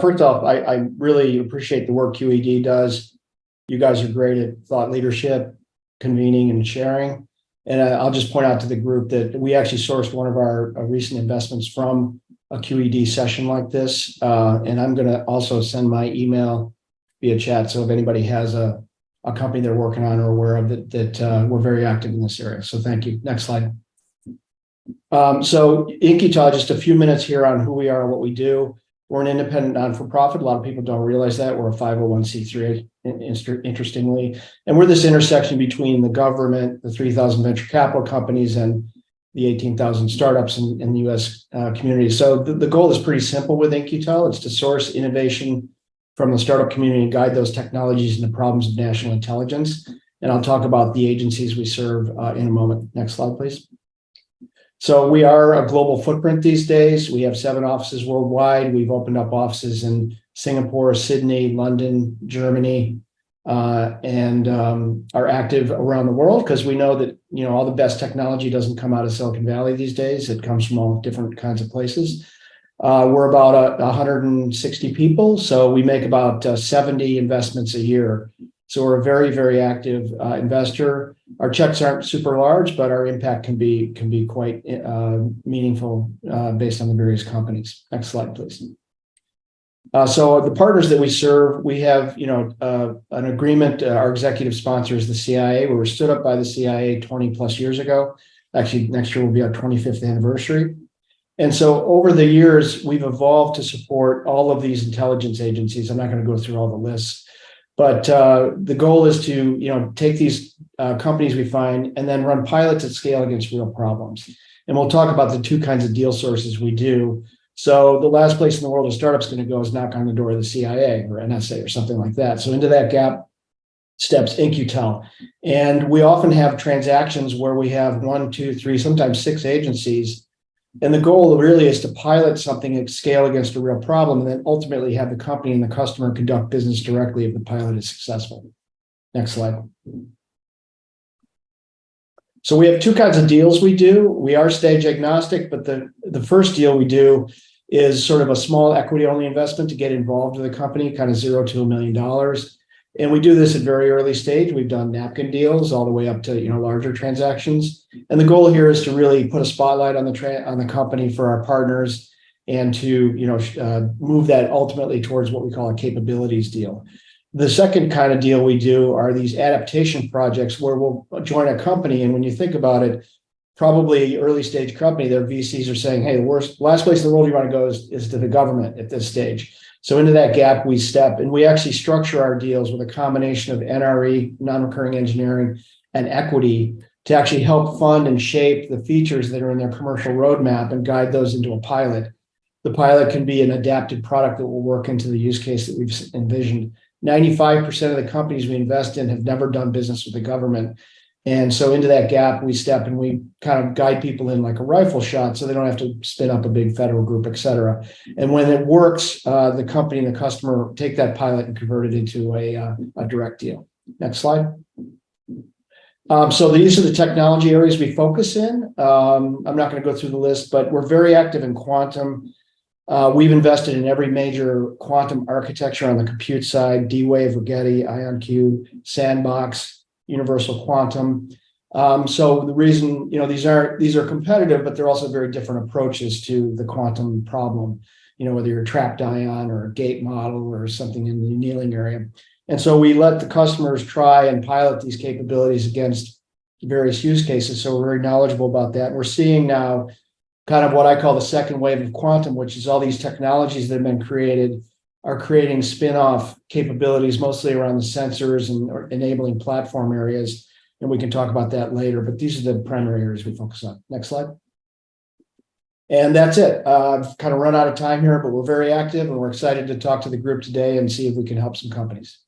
First off, I really appreciate the work QED does. You guys are great at thought leadership, convening, and sharing. And I'll just point out to the group that we actually sourced one of our recent investments from a QED session like this. And I'm going to also send my email via chat. So if anybody has a company they're working on or aware of that we're very active in this area. So thank you. Next slide. So IQT, just a few minutes here on who we are and what we do. We're an independent non-for-profit. A lot of people don't realize that. We're a 501c3, interestingly. And we're this intersection between the government, the 3,000 venture capital companies, and the 18,000 startups in the U.S. Community. So the goal is pretty simple with IQT. It's to source innovation from the startup community and guide those technologies into problems of national intelligence. And I'll talk about the agencies we serve in a moment. Next slide, please. So we are a global footprint these days. We have 7 offices worldwide. We've opened up offices in Singapore, Sydney, London, Germany, and are active around the world because we know that all the best technology doesn't come out of Silicon Valley these days. It comes from all different kinds of places. We're about 160 people, so we make about 70 investments a year. So we're a very, very active investor. Our checks aren't super large, but our impact can be quite meaningful based on the various companies. Next slide, please. So the partners that we serve, we have an agreement. Our executive sponsor is the CIA. We were stood up by the CIA 20 plus years ago. Actually, next year will be our 25th anniversary. And so over the years, we've evolved to support all of these intelligence agencies. I'm not going to go through all the lists. But the goal is to take these companies we find and then run pilots at scale against real problems. And we'll talk about the 2 kinds of deal sources we do. So the last place in the world a startup's going to go is knock on the door of the CIA or NSA or something like that. So into that gap steps IQT. And we often have transactions where we have 1, 2, 3, sometimes 6 agencies. And the goal really is to pilot something at scale against a real problem and then ultimately have the company and the customer conduct business directly if the pilot is successful. Next slide. So we have 2 kinds of deals we do. We are stage agnostic, but the first deal we do is sort of a small equity only investment to get involved with the company, kind of $0 to $1 million. And we do this at very early stage. We've done napkin deals all the way up to larger transactions. And the goal here is to really put a spotlight on the company for our partners and to move that ultimately towards what we call a capabilities deal. The second kind of deal we do are these adaptation projects where we'll join a company. And when you think about it, probably early stage company, their VCs are saying, hey, the last place in the world you want to go is to the government at this stage. So into that gap we step, and we actually structure our deals with a combination of NRE, non-recurring engineering, and equity to actually help fund and shape the features that are in their commercial roadmap and guide those into a pilot. The pilot can be an adapted product that will work into the use case that we've envisioned. 95% of the companies we invest in have never done business with the government. And so into that gap we step and we kind of guide people in like a rifle shot so they don't have to spin up a big federal group, et cetera. And when it works, the company and the customer take that pilot and convert it into a direct deal. Next slide. So these are the technology areas we focus in. I'm not going to go through the list, but we're very active in quantum. We've invested in every major quantum architecture on the compute side: D-Wave, Rigetti, IonQ, Sandbox, Universal Quantum. So the reason, these are competitive, but they're also very different approaches to the quantum problem, whether you're a trapped ion or a gate model or something in the annealing area. And so we let the customers try and pilot these capabilities against various use cases. So we're very knowledgeable about that. We're seeing now kind of what I call the second wave of quantum, which is all these technologies that have been created are creating spin-off capabilities, mostly around the sensors and enabling platform areas. And we can talk about that later, but these are the primary areas we focus on. Next slide. And that's it. I've kind of run out of time here, but we're very active and we're excited to talk to the group today and see if we can help some companies.